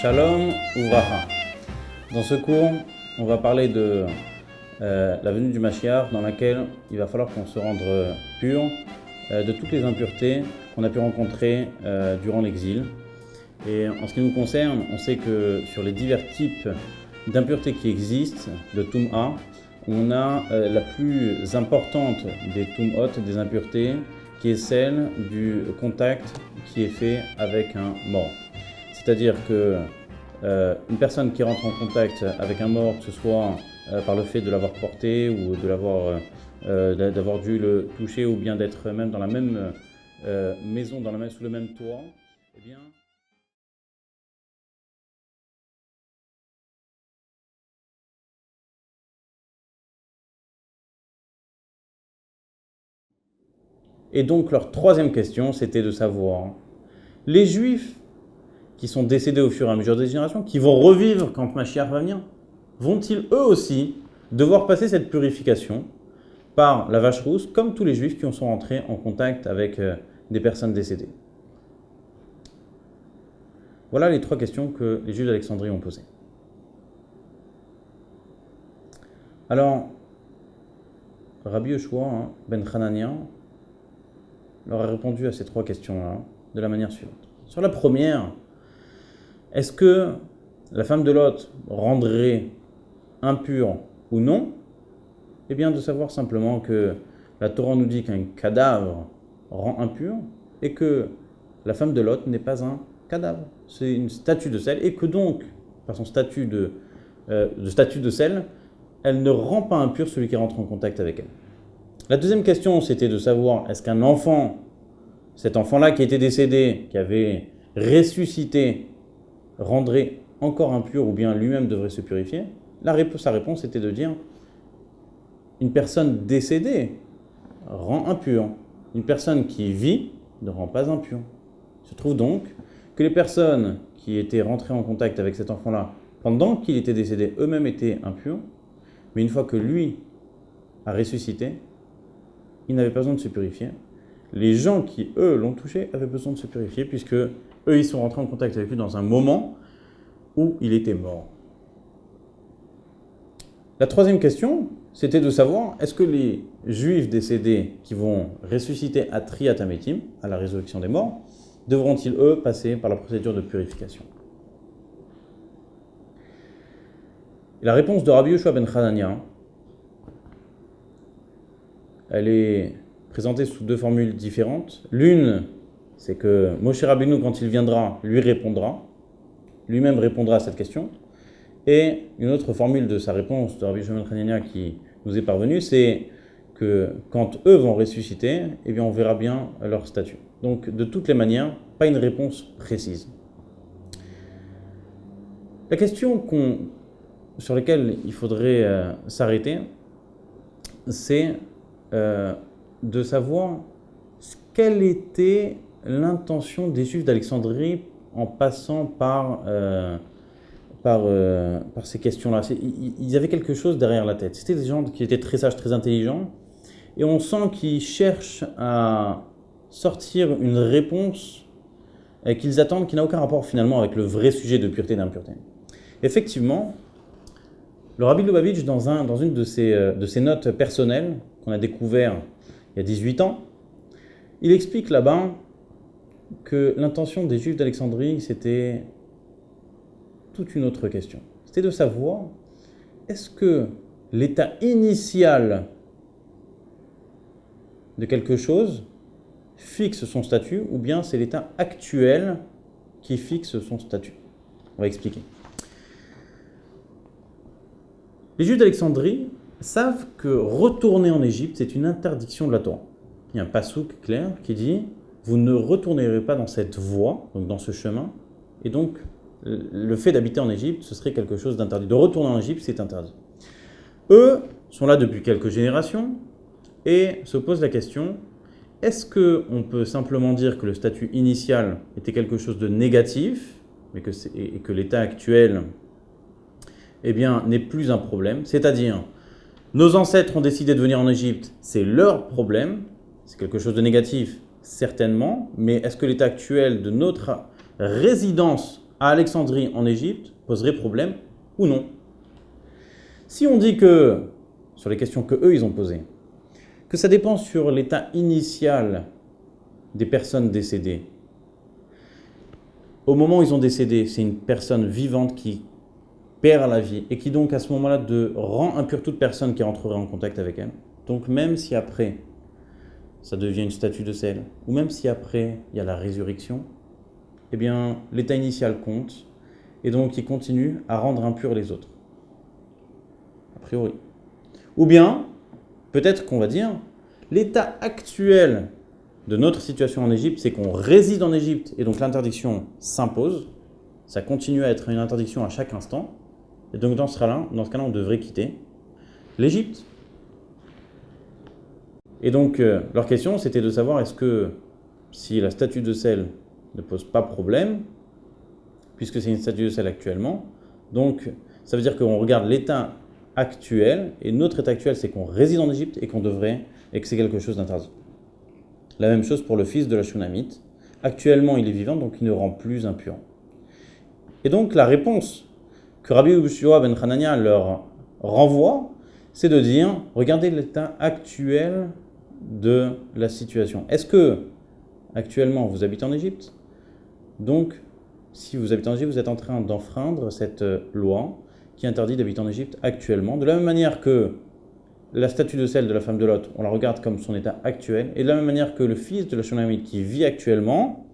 Shalom Uvracha. Dans ce cours, on va parler de la venue du Mashiach, dans laquelle il va falloir qu'on se rende pur de toutes les impuretés qu'on a pu rencontrer durant l'exil. Et en ce qui nous concerne, on sait que sur les divers types d'impuretés qui existent, de Tum'a, on a la plus importante des Tum'ot, des impuretés, qui est celle du contact qui est fait avec un mort. C'est-à-dire que une personne qui rentre en contact avec un mort, que ce soit par le fait de l'avoir porté ou de d'avoir dû le toucher ou bien d'être même dans la même maison, sous le même toit, eh bien, et donc leur troisième question, c'était de savoir, les Juifs qui sont décédés au fur et à mesure des générations, qui vont revivre quand Mashiach va venir, vont-ils eux aussi devoir passer cette purification par la vache rousse, comme tous les Juifs qui sont rentrés en contact avec des personnes décédées? Voilà les trois questions que les Juifs d'Alexandrie ont posées. Alors, Rabbi Yoshua ben Hanania leur a répondu à ces trois questions-là de la manière suivante. Sur la première, est-ce que la femme de Lot rendrait impure ou non? Eh bien, de savoir simplement que la Torah nous dit qu'un cadavre rend impur et que la femme de Lot n'est pas un cadavre. C'est une statue de sel et que donc, par son statut de sel, elle ne rend pas impur celui qui rentre en contact avec elle. La deuxième question, c'était de savoir est-ce qu'un enfant, cet enfant-là qui était décédé, qui avait ressuscité, rendrait encore impur ou bien lui-même devrait se purifier? Sa réponse était de dire une personne décédée rend impur. Une personne qui vit ne rend pas impur. Il se trouve donc que les personnes qui étaient rentrées en contact avec cet enfant-là pendant qu'il était décédé, eux-mêmes étaient impurs, mais une fois que lui a ressuscité, il n'avait pas besoin de se purifier. Les gens qui, eux, l'ont touché avaient besoin de se purifier puisque eux, ils sont rentrés en contact avec lui dans un moment où il était mort. La troisième question, c'était de savoir, est-ce que les Juifs décédés qui vont ressusciter à Triyat Hametim, à la résurrection des morts, devront-ils, eux, passer par la procédure de purification? Et la réponse de Rabbi Yoshua ben Hanania, elle est présentée sous deux formules différentes. L'une, c'est que Moshe Rabbeinu, quand il viendra, lui répondra, lui-même répondra à cette question. Et une autre formule de sa réponse de Rabbi Yoshua ben Hanania qui nous est parvenue, c'est que quand eux vont ressusciter, eh bien on verra bien leur statut. Donc de toutes les manières, pas une réponse précise. La question sur laquelle il faudrait s'arrêter, c'est de savoir quelle était l'intention des Juifs d'Alexandrie en passant par ces questions-là. Ils avaient quelque chose derrière la tête. C'était des gens qui étaient très sages, très intelligents, et on sent qu'ils cherchent à sortir une réponse qu'ils attendent, qui n'a aucun rapport finalement avec le vrai sujet de pureté et d'impureté. Effectivement, le Rabbi Lubavitch, dans une de ses notes personnelles, qu'on a découvert il y a 18 ans, il explique là-bas que l'intention des Juifs d'Alexandrie, c'était toute une autre question. C'était de savoir, est-ce que l'état initial de quelque chose fixe son statut, ou bien c'est l'état actuel qui fixe son statut? On va expliquer. Les Juifs d'Alexandrie savent que retourner en Égypte, c'est une interdiction de la Torah. Il y a un passouk clair qui dit « Vous ne retournerez pas dans cette voie, donc dans ce chemin », et donc le fait d'habiter en Égypte, ce serait quelque chose d'interdit. De retourner en Égypte, c'est interdit. Eux sont là depuis quelques générations et se posent la question, est-ce qu'on peut simplement dire que le statut initial était quelque chose de négatif, et que l'état actuel eh bien, n'est plus un problème? C'est-à-dire, nos ancêtres ont décidé de venir en Égypte, c'est leur problème, c'est quelque chose de négatif, certainement, mais est-ce que l'état actuel de notre résidence à Alexandrie en Égypte poserait problème ou non. Si on dit que, sur les questions que eux ils ont posées, que ça dépend sur l'état initial des personnes décédées, au moment où ils ont décédé, c'est une personne vivante qui perd la vie et qui donc à ce moment-là rend impure toute personne qui rentrerait en contact avec elle. Donc même si après ça devient une statue de sel, ou même si après il y a la résurrection, eh bien l'état initial compte et donc il continue à rendre impurs les autres. A priori. Ou bien, peut-être qu'on va dire, l'état actuel de notre situation en Égypte, c'est qu'on réside en Égypte et donc l'interdiction s'impose. Ça continue à être une interdiction à chaque instant. Et donc dans ce cas-là, on devrait quitter l'Égypte. Et donc leur question, c'était de savoir est-ce que si la statue de sel ne pose pas problème, puisque c'est une statue de sel actuellement, donc ça veut dire qu'on regarde l'état actuel, et notre état actuel, c'est qu'on réside en Égypte et que c'est quelque chose d'interdit. La même chose pour le fils de la Shunamite. Actuellement, il est vivant, donc il ne rend plus impur. Et donc la réponse que Rabbi Yoshua ben Hanania leur renvoie, c'est de dire, regardez l'état actuel de la situation. Est-ce que, actuellement, vous habitez en Égypte? Donc, si vous habitez en Égypte, vous êtes en train d'enfreindre cette loi qui interdit d'habiter en Égypte actuellement. De la même manière que la statue de sel de la femme de Lot, on la regarde comme son état actuel, et de la même manière que le fils de la Shunamite qui vit actuellement,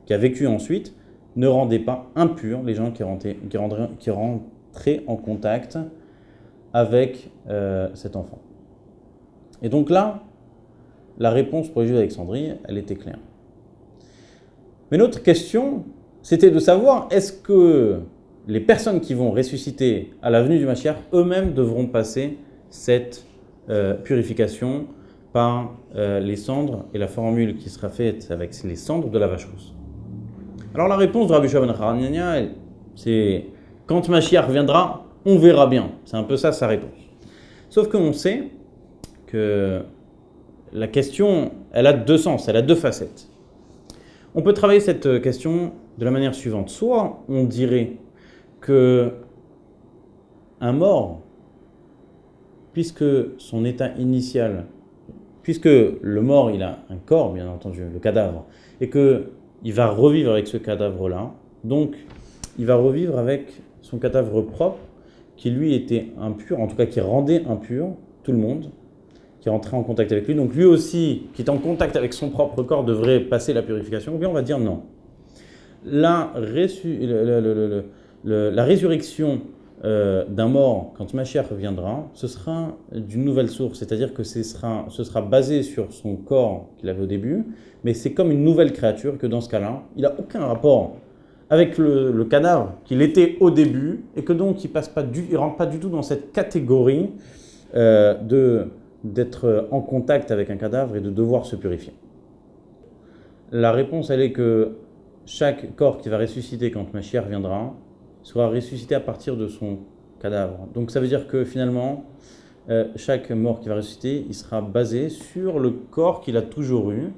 qui a vécu ensuite, ne rendait pas impurs les gens qui rentraient en contact avec cet enfant. Et donc là, la réponse pour les Juifs d'Alexandrie, elle était claire. Mais notre question, c'était de savoir, est-ce que les personnes qui vont ressusciter à la venue du Mashiach, eux-mêmes devront passer cette purification par les cendres et la formule qui sera faite avec les cendres de la vache rousse. Alors la réponse de Rabbi Yoshua ben Hanania, c'est quand Mashiach viendra, on verra bien. C'est un peu ça sa réponse. Sauf qu'on sait que la question, elle a deux sens, elle a deux facettes. On peut travailler cette question de la manière suivante. Soit on dirait que un mort, puisque son état initial, puisque le mort il a un corps bien entendu, le cadavre, et qu'il va revivre avec ce cadavre-là, donc il va revivre avec son cadavre propre, qui lui était impur, en tout cas qui rendait impur tout le monde, qui rentrait en contact avec lui. Donc lui aussi, qui est en contact avec son propre corps, devrait passer la purification. Ou bien on va dire non. La résurrection d'un mort, quand Mashiach reviendra, ce sera d'une nouvelle source. C'est-à-dire que ce sera basé sur son corps qu'il avait au début, mais c'est comme une nouvelle créature que dans ce cas-là, il n'a aucun rapport avec le cadavre qu'il était au début, et que donc il ne rentre pas du tout dans cette catégorie d'être en contact avec un cadavre et de devoir se purifier. La réponse, elle est que chaque corps qui va ressusciter quand Mashiach viendra sera ressuscité à partir de son cadavre. Donc ça veut dire que finalement, chaque mort qui va ressusciter, il sera basé sur le corps qu'il a toujours eu.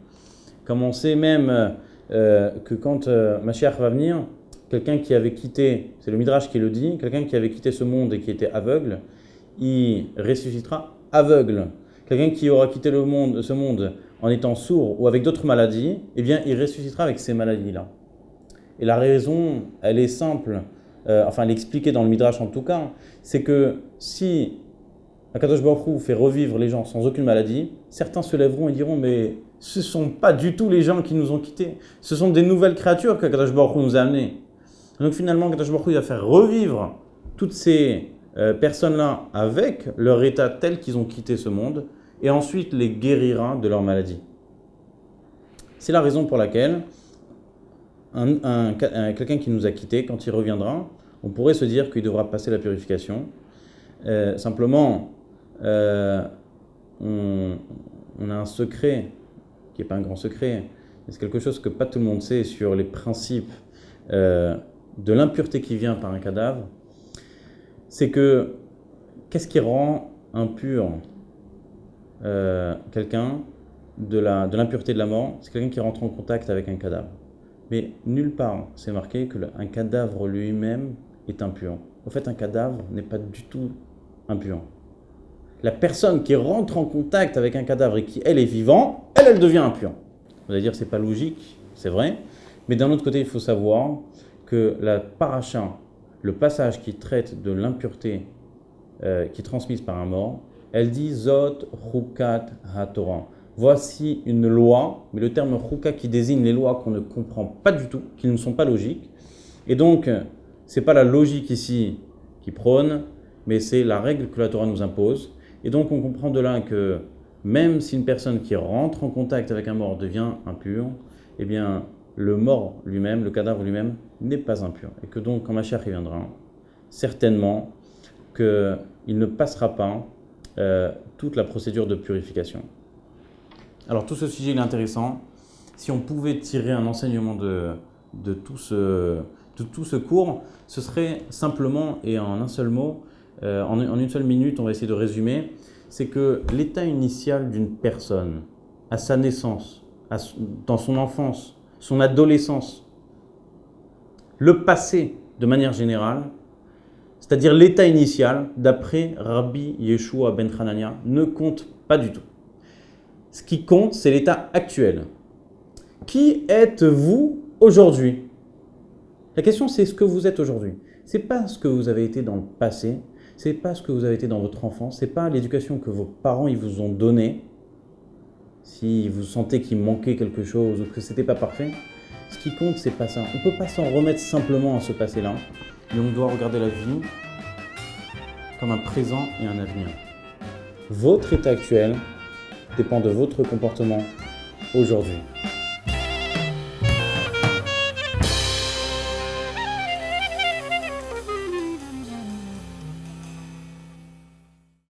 Comme on sait même que quand Mashiach va venir, quelqu'un qui avait quitté, c'est le Midrash qui le dit, quelqu'un qui avait quitté ce monde et qui était aveugle, il ressuscitera aveugle. Quelqu'un qui aura quitté ce monde en étant sourd ou avec d'autres maladies, eh bien, il ressuscitera avec ces maladies-là. Et la raison, elle est simple, elle est expliquée dans le Midrash en tout cas, c'est que si Akadosh Baruch Hu fait revivre les gens sans aucune maladie, certains se lèveront et diront mais ce ne sont pas du tout les gens qui nous ont quittés, ce sont des nouvelles créatures que Akadosh Baruch Hu nous a amenées. Donc finalement, Akadosh Baruch Hu va faire revivre toutes ces personnes-là avec leur état tel qu'ils ont quitté ce monde et ensuite les guérira de leur maladie. C'est la raison pour laquelle quelqu'un qui nous a quittés, quand il reviendra, on pourrait se dire qu'il devra passer la purification. Simplement, on a un secret, qui n'est pas un grand secret, mais c'est quelque chose que pas tout le monde sait sur les principes de l'impureté qui vient par un cadavre. C'est que, qu'est-ce qui rend impur quelqu'un de l'impureté de la mort? C'est quelqu'un qui rentre en contact avec un cadavre. Mais nulle part, c'est marqué qu'un cadavre lui-même est impur. En fait, un cadavre n'est pas du tout impur. La personne qui rentre en contact avec un cadavre et qui, elle, est vivante, elle devient impure. Vous allez dire que ce n'est pas logique, c'est vrai. Mais d'un autre côté, il faut savoir que la paracha, le passage qui traite de l'impureté qui est transmise par un mort, elle dit Zot Chukat HaTorah. Voici une loi, mais le terme Chuka qui désigne les lois qu'on ne comprend pas du tout, qui ne sont pas logiques. Et donc, ce n'est pas la logique ici qui prône, mais c'est la règle que la Torah nous impose. Et donc, on comprend de là que même si une personne qui rentre en contact avec un mort devient impure, eh bien, le mort lui-même, le cadavre lui-même, n'est pas impur. Et que donc, quand Mashiach viendra, certainement qu'il ne passera pas toute la procédure de purification. Alors, tout ce sujet est intéressant. Si on pouvait tirer un enseignement de tout ce cours, ce serait simplement, et en un seul mot, en une seule minute, on va essayer de résumer, c'est que l'état initial d'une personne, à sa naissance, dans son enfance, son adolescence, le passé de manière générale, c'est-à-dire l'état initial, d'après Rabbi Yeshua ben Hanania, ne compte pas du tout. Ce qui compte, c'est l'état actuel. Qui êtes-vous aujourd'hui? La question, c'est ce que vous êtes aujourd'hui. Ce n'est pas ce que vous avez été dans le passé, ce n'est pas ce que vous avez été dans votre enfance, ce n'est pas l'éducation que vos parents ils vous ont donnée. Si vous sentez qu'il manquait quelque chose ou que ce n'était pas parfait, ce qui compte, c'est pas ça. On ne peut pas s'en remettre simplement à ce passé-là, mais on doit regarder la vie comme un présent et un avenir. Votre état actuel dépend de votre comportement aujourd'hui.